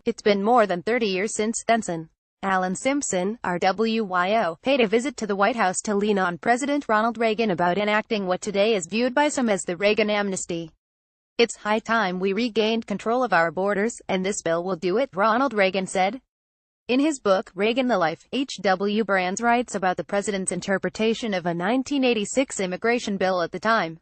It's been more than 30 years since thenSen Simpson, RWyo, paid a visit to the White House to lean on President Ronald Reagan about enacting what today is viewed by some as the Reagan amnesty. "It's high time we regained control of our borders, and this bill will do it," Ronald Reagan said. In his book, Reagan the Life, H.W. Brands writes about the president's interpretation of a 1986 immigration bill at the time.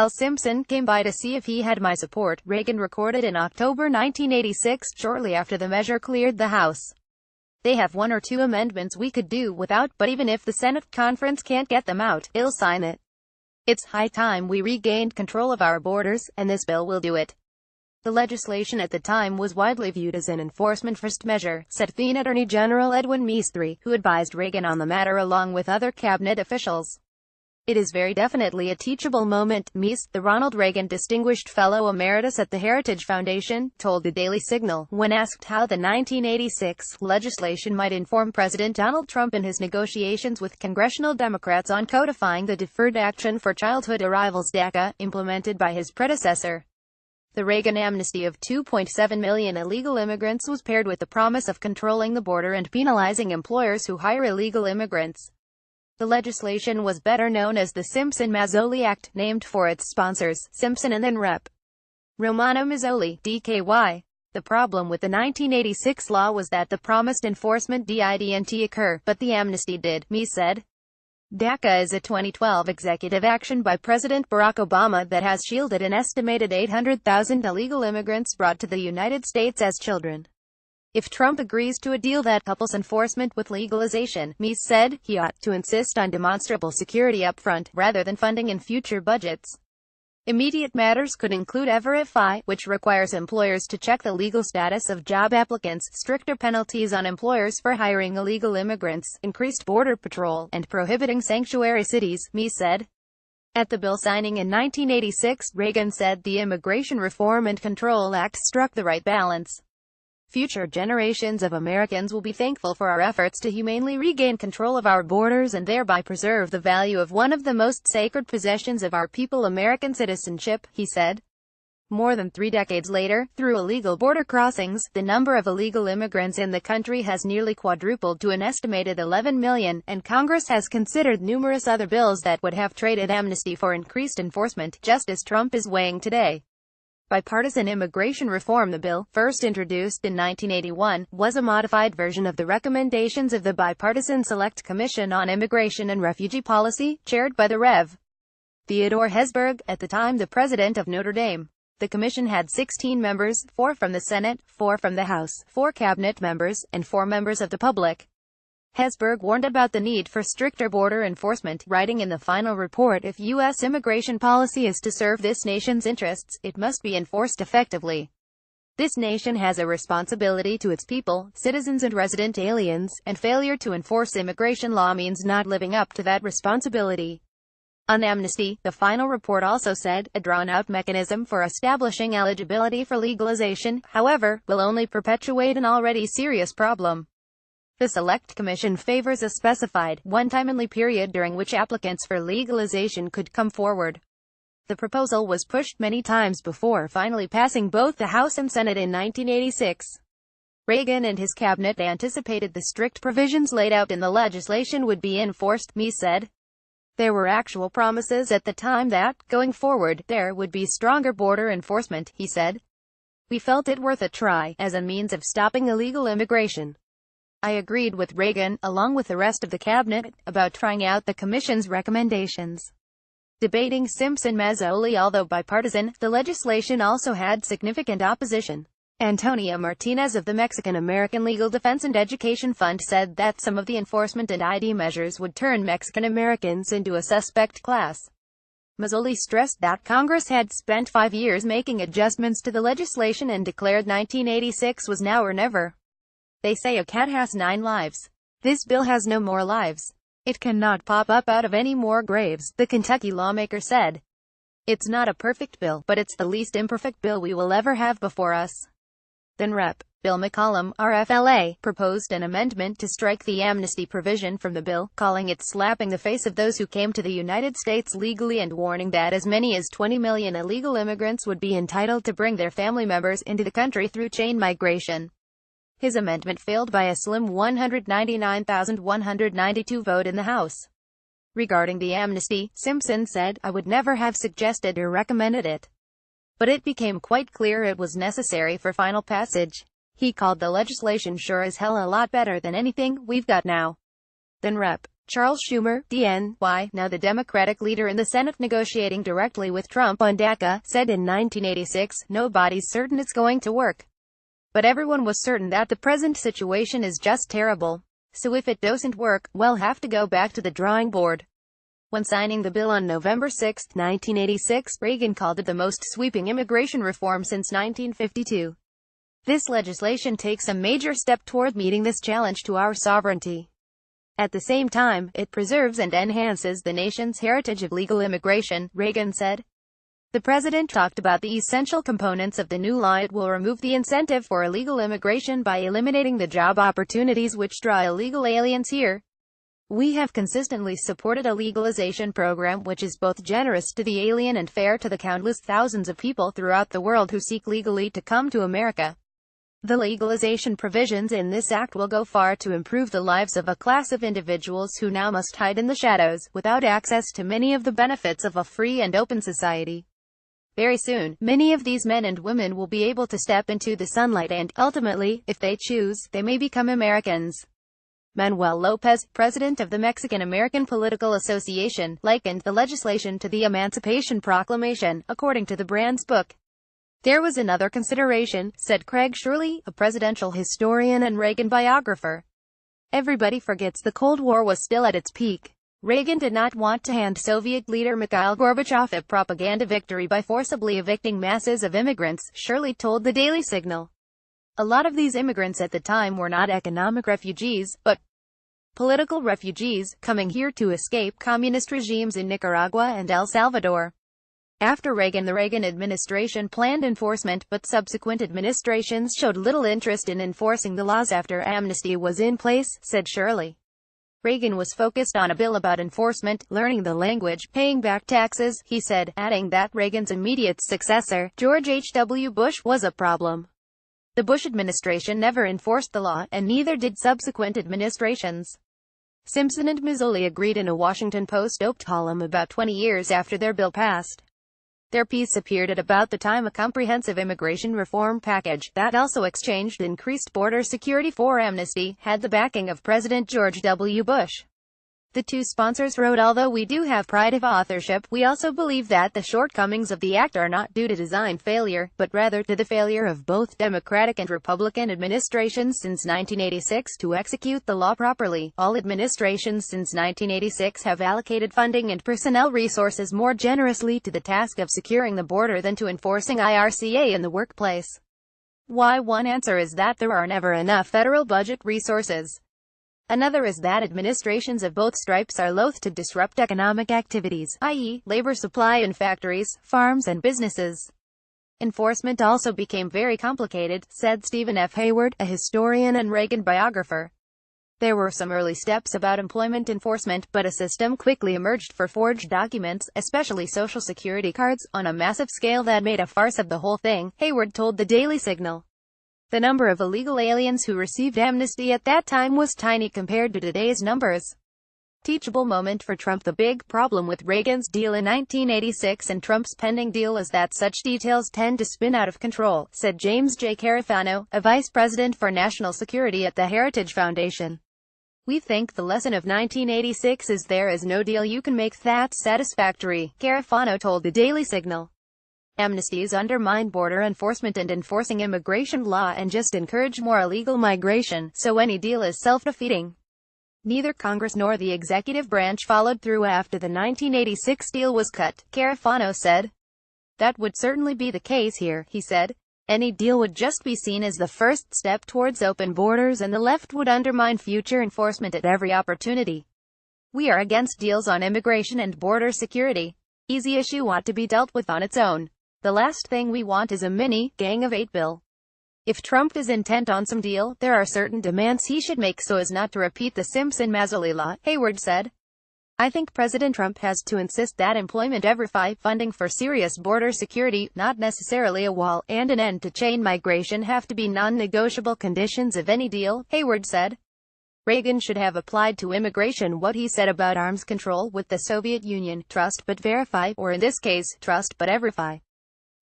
Simpson came by to see if he had my support, Reagan recorded in October 1986, shortly after the measure cleared the House. "They have one or two amendments we could do without, but even if the Senate conference can't get them out, he'll sign it. It's high time we regained control of our borders, and this bill will do it." The legislation at the time was widely viewed as an enforcement-first measure, said then Attorney General Edwin Meese III, who advised Reagan on the matter along with other cabinet officials. "It is very definitely a teachable moment," Meese, the Ronald Reagan Distinguished Fellow Emeritus at the Heritage Foundation, told the Daily Signal, when asked how the 1986 legislation might inform President Donald Trump in his negotiations with congressional Democrats on codifying the Deferred Action for Childhood Arrivals (DACA), implemented by his predecessor. The Reagan amnesty of 2.7 million illegal immigrants was paired with the promise of controlling the border and penalizing employers who hire illegal immigrants. The legislation was better known as the Simpson-Mazzoli Act, named for its sponsors, Simpson and then Rep. Romano Mazzoli, DKY. The problem with the 1986 law was that the promised enforcement didn't occur, but the amnesty did, Meese said. DACA is a 2012 executive action by President Barack Obama that has shielded an estimated 800,000 illegal immigrants brought to the United States as children. If Trump agrees to a deal that couples enforcement with legalization, Meese said, he ought to insist on demonstrable security up front, rather than funding in future budgets. Immediate matters could include EVER-IF-I, which requires employers to check the legal status of job applicants, stricter penalties on employers for hiring illegal immigrants, increased border patrol, and prohibiting sanctuary cities, Meese said. At the bill signing in 1986, Reagan said the Immigration Reform and Control Act struck the right balance. "Future generations of Americans will be thankful for our efforts to humanely regain control of our borders and thereby preserve the value of one of the most sacred possessions of our people, American citizenship," he said. More than 3 decades later, through illegal border crossings, the number of illegal immigrants in the country has nearly quadrupled to an estimated 11 million, and Congress has considered numerous other bills that would have traded amnesty for increased enforcement, just as Trump is weighing today. Bipartisan immigration reform. The bill, first introduced in 1981, was a modified version of the recommendations of the Bipartisan Select Commission on Immigration and Refugee Policy, chaired by the Rev. Theodore Hesburgh, at the time the president of Notre Dame. The commission had 16 members, 4 from the Senate, 4 from the House, 4 cabinet members, and 4 members of the public. Hesburgh warned about the need for stricter border enforcement, writing in the final report, "If U.S. immigration policy is to serve this nation's interests, it must be enforced effectively. This nation has a responsibility to its people, citizens and resident aliens, and failure to enforce immigration law means not living up to that responsibility." On amnesty, the final report also said, a drawn-out mechanism for establishing eligibility for legalization, however, will only perpetuate an already serious problem. The Select Commission favors a specified, one-time-only period during which applicants for legalization could come forward. The proposal was pushed many times before finally passing both the House and Senate in 1986. Reagan and his cabinet anticipated the strict provisions laid out in the legislation would be enforced, Meese said. There were actual promises at the time that, going forward, there would be stronger border enforcement, he said. "We felt it worth a try, as a means of stopping illegal immigration." I agreed with Reagan, along with the rest of the cabinet, about trying out the commission's recommendations. Debating Simpson-Mazzoli. Although bipartisan, the legislation also had significant opposition. Antonia Martinez of the Mexican-American Legal Defense and Education Fund said that some of the enforcement and ID measures would turn Mexican Americans into a suspect class. Mazzoli stressed that Congress had spent 5 years making adjustments to the legislation and declared 1986 was now or never. "They say a cat has 9 lives. This bill has no more lives. It cannot pop up out of any more graves," the Kentucky lawmaker said. "It's not a perfect bill, but it's the least imperfect bill we will ever have before us." Then Rep. Bill McCollum, RFLA, proposed an amendment to strike the amnesty provision from the bill, calling it slapping the face of those who came to the United States legally and warning that as many as 20 million illegal immigrants would be entitled to bring their family members into the country through chain migration. His amendment failed by a slim 199,192 vote in the House. Regarding the amnesty, Simpson said, "I would never have suggested or recommended it. But it became quite clear it was necessary for final passage." He called the legislation sure as hell a lot better than anything we've got now. Then Rep. Charles Schumer, DNY, now the Democratic leader in the Senate negotiating directly with Trump on DACA, said in 1986, "Nobody's certain it's going to work. But everyone was certain that the present situation is just terrible. So if it doesn't work, we'll have to go back to the drawing board." When signing the bill on November 6, 1986, Reagan called it the most sweeping immigration reform since 1952. This legislation takes a major step toward meeting this challenge to our sovereignty. At the same time, it preserves and enhances the nation's heritage of legal immigration, Reagan said. The president talked about the essential components of the new law. It will remove the incentive for illegal immigration by eliminating the job opportunities which draw illegal aliens here. We have consistently supported a legalization program which is both generous to the alien and fair to the countless thousands of people throughout the world who seek legally to come to America. The legalization provisions in this act will go far to improve the lives of a class of individuals who now must hide in the shadows, without access to many of the benefits of a free and open society. Very soon, many of these men and women will be able to step into the sunlight and, ultimately, if they choose, they may become Americans. Manuel Lopez, president of the Mexican-American Political Association, likened the legislation to the Emancipation Proclamation, according to the Brand's book. "There was another consideration," said Craig Shirley, a presidential historian and Reagan biographer. "Everybody forgets the Cold War was still at its peak. Reagan did not want to hand Soviet leader Mikhail Gorbachev a propaganda victory by forcibly evicting masses of immigrants," Shirley told the Daily Signal. "A lot of these immigrants at the time were not economic refugees, but political refugees, coming here to escape communist regimes in Nicaragua and El Salvador." After Reagan, the Reagan administration planned enforcement, but subsequent administrations showed little interest in enforcing the laws after amnesty was in place, said Shirley. Reagan was focused on a bill about enforcement, learning the language, paying back taxes, he said, adding that Reagan's immediate successor, George H.W. Bush, was a problem. The Bush administration never enforced the law, and neither did subsequent administrations. Simpson and Mazzoli agreed in a Washington Post-op column about 20 years after their bill passed. Their piece appeared at about the time a comprehensive immigration reform package, that also exchanged increased border security for amnesty, had the backing of President George W. Bush. The two sponsors wrote, "Although we do have pride of authorship, we also believe that the shortcomings of the act are not due to design failure, but rather to the failure of both Democratic and Republican administrations since 1986 to execute the law properly. All administrations since 1986 have allocated funding and personnel resources more generously to the task of securing the border than to enforcing IRCA in the workplace." Why? One answer is that there are never enough federal budget resources. Another is that administrations of both stripes are loath to disrupt economic activities, i.e., labor supply in factories, farms and businesses. Enforcement also became very complicated, said Stephen F. Hayward, a historian and Reagan biographer. There were some early steps about employment enforcement, but a system quickly emerged for forged documents, especially Social Security cards, on a massive scale that made a farce of the whole thing, Hayward told the Daily Signal. The number of illegal aliens who received amnesty at that time was tiny compared to today's numbers. Teachable moment for Trump. The big problem with Reagan's deal in 1986 and Trump's pending deal is that such details tend to spin out of control, said James J. Carafano, a vice president for national security at the Heritage Foundation. "We think the lesson of 1986 is there is no deal you can make that's satisfactory," Carafano told the Daily Signal. "Amnesties undermine border enforcement and enforcing immigration law and just encourage more illegal migration, so any deal is self-defeating." Neither Congress nor the executive branch followed through after the 1986 deal was cut, Carafano said. "That would certainly be the case here," he said. "Any deal would just be seen as the first step towards open borders and the left would undermine future enforcement at every opportunity. We are against deals on immigration and border security. Easy issue ought to be dealt with on its own. The last thing we want is a mini, Gang of Eight bill. If Trump is intent on some deal, there are certain demands he should make so as not to repeat the Simpson-Mazzoli law," Hayward said. I think President Trump has to insist that employment verify, funding for serious border security, not necessarily a wall, and an end to chain migration have to be non-negotiable conditions of any deal, Hayward said. Reagan should have applied to immigration what he said about arms control with the Soviet Union, trust but verify, or in this case, trust but verify.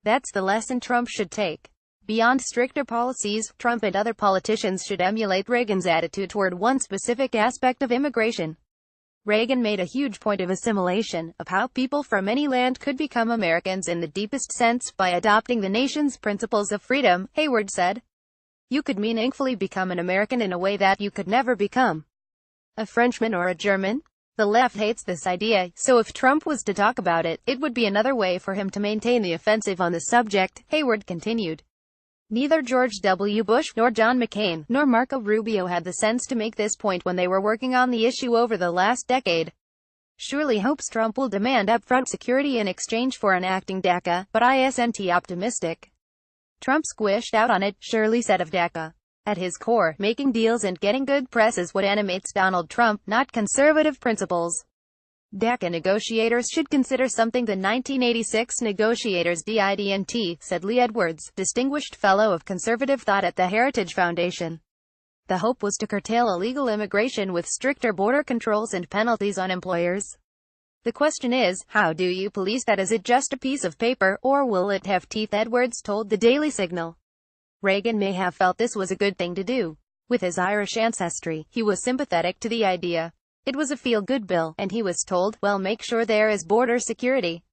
That's the lesson Trump should take. Beyond stricter policies, Trump and other politicians should emulate Reagan's attitude toward one specific aspect of immigration. Reagan made a huge point of assimilation, of how people from any land could become Americans in the deepest sense by adopting the nation's principles of freedom, Hayward said. You could meaningfully become an American in a way that you could never become a Frenchman or a German. The left hates this idea, so if Trump was to talk about it, it would be another way for him to maintain the offensive on the subject, Hayward continued. Neither George W. Bush, nor John McCain, nor RWyo had the sense to make this point when they were working on the issue over the last decade. Shirley hopes Trump will demand upfront security in exchange for enacting DACA, but isn't optimistic. Trump squished out on it, Shirley said of DACA. At his core, making deals and getting good press is what animates Donald Trump, not conservative principles. DACA negotiators should consider something the 1986 negotiators didn't, said Lee Edwards, distinguished fellow of conservative thought at the Heritage Foundation. The hope was to curtail illegal immigration with stricter border controls and penalties on employers. The question is, how do you police that? Is it just a piece of paper, or will it have teeth? Edwards told the Daily Signal. Reagan may have felt this was a good thing to do. With his Irish ancestry, he was sympathetic to the idea. It was a feel-good bill, and he was told, well, make sure there is border security.